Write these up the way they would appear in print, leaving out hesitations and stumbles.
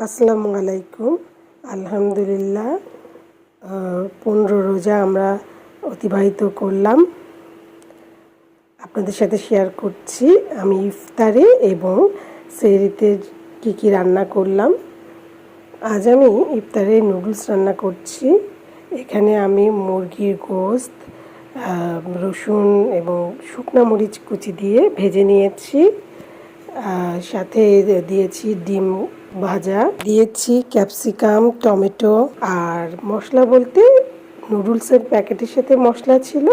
আসসালামু আলাইকুম। আলহামদুলিল্লাহ 15 রোজা আমরা অতিবাহিত করলাম। আপনাদের সাথে শেয়ার করছি আমি ইফতারে এবং সেহরিতে কী রান্না করলাম। আজ আমি ইফতারে নুডলস রান্না করছি। এখানে আমি মুরগির গোশত, রসুন এবং শুকনো মরিচ কুচি দিয়ে ভেজে নিয়েছি। সাথে দিয়েছি ডিম ভাজা, দিয়েছি ক্যাপসিকাম, টমেটো। আর মশলা বলতে নুডলসের প্যাকেটের সাথে মশলা ছিল,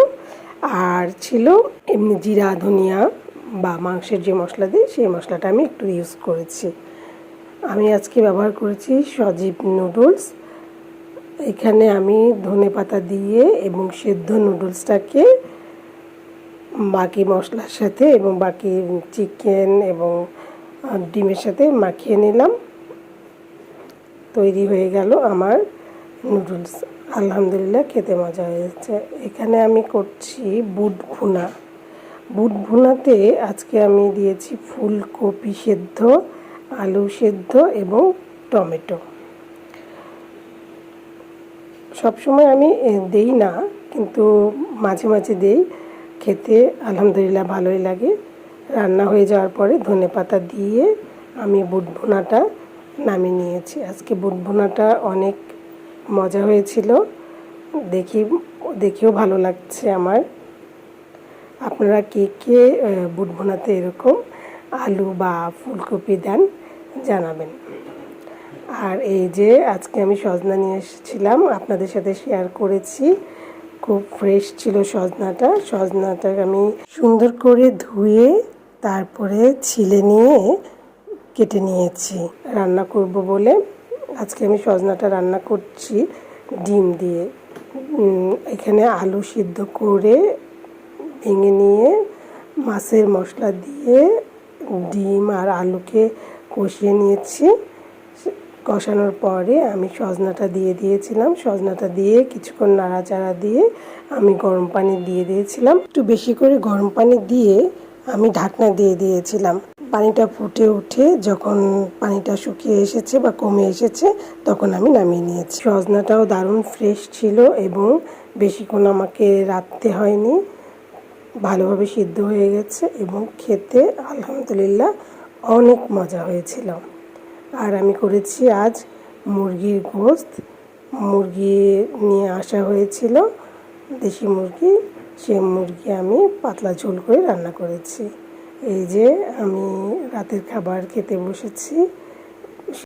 আর ছিল এমনি জিরা ধনিয়া বা মাংসের যে মশলা দিই সেই মশলাটা আমি একটু ইউজ করেছি। আমি আজকে ব্যবহার করেছি সজীব নুডলস। এখানে আমি ধনেপাতা দিয়ে এবং সেদ্ধ নুডলসটাকে বাকি মশলার সাথে এবং বাকি চিকেন এবং ডিমের সাথে মাখিয়ে নিলাম। তৈরি হয়ে গেল আমার নুডলস। আলহামদুলিল্লাহ খেতে মজা হয়েছে। এখানে আমি করছি বুট ভুনা। বুট ভুনাতে আজকে আমি দিয়েছি ফুলকপি সেদ্ধ, আলু সেদ্ধ এবং টমেটো। সবসময় আমি দেই না, কিন্তু মাঝে মাঝে দেই। খেতে আলহামদুলিল্লাহ ভালোই লাগে। রান্না হয়ে যাওয়ার পরে ধনেপাতা দিয়ে আমি বুট ভুনাটা নামিয়ে নিয়েছি। আজকে বুট ভুনাটা অনেক মজা হয়েছিল, দেখেও ভালো লাগছে আমার। আপনারা কে কে বুট ভুনাতে এরকম আলু বা ফুলকপি দেন জানাবেন। আর এই যে আজকে আমি সজনা নিয়ে এসেছিলাম, আপনাদের সাথে শেয়ার করেছি। খুব ফ্রেশ ছিল সজনাটা আমি সুন্দর করে ধুয়ে তারপরে ছিলে নিয়ে কেটে নিয়েছি রান্না করব বলে। আজকে আমি সজনাটা রান্না করছি ডিম দিয়ে। এখানে আলু সিদ্ধ করে ভেঙে নিয়ে মাছের মশলা দিয়ে ডিম আর আলুকে কষিয়ে নিয়েছি। কষানোর পরে আমি সজনাটা দিয়ে দিয়েছিলাম। সজনাটা দিয়ে কিছুক্ষণ নাড়াচাড়া দিয়ে আমি গরম পানি দিয়ে দিয়েছিলাম। একটু বেশি করে গরম পানি দিয়ে আমি ঢাকনা দিয়ে দিয়েছিলাম। পানিটা ফুটে উঠে যখন পানিটা শুকিয়ে এসেছে বা কমে এসেছে তখন আমি নামিয়ে নিয়েছি। সজনাটাও দারুণ ফ্রেশ ছিল এবং বেশিক্ষণ আমাকে রাখতে হয়নি, ভালোভাবে সিদ্ধ হয়ে গেছে এবং খেতে আলহামদুলিল্লাহ অনেক মজা হয়েছিল। আর আমি করেছি আজ মুরগির গোশত। মুরগি নিয়ে আসা হয়েছিল, দেশি মুরগি। সেই মুরগি আমি পাতলা ঝোল করে রান্না করেছি। এই যে আমি রাতের খাবার খেতে বসেছি।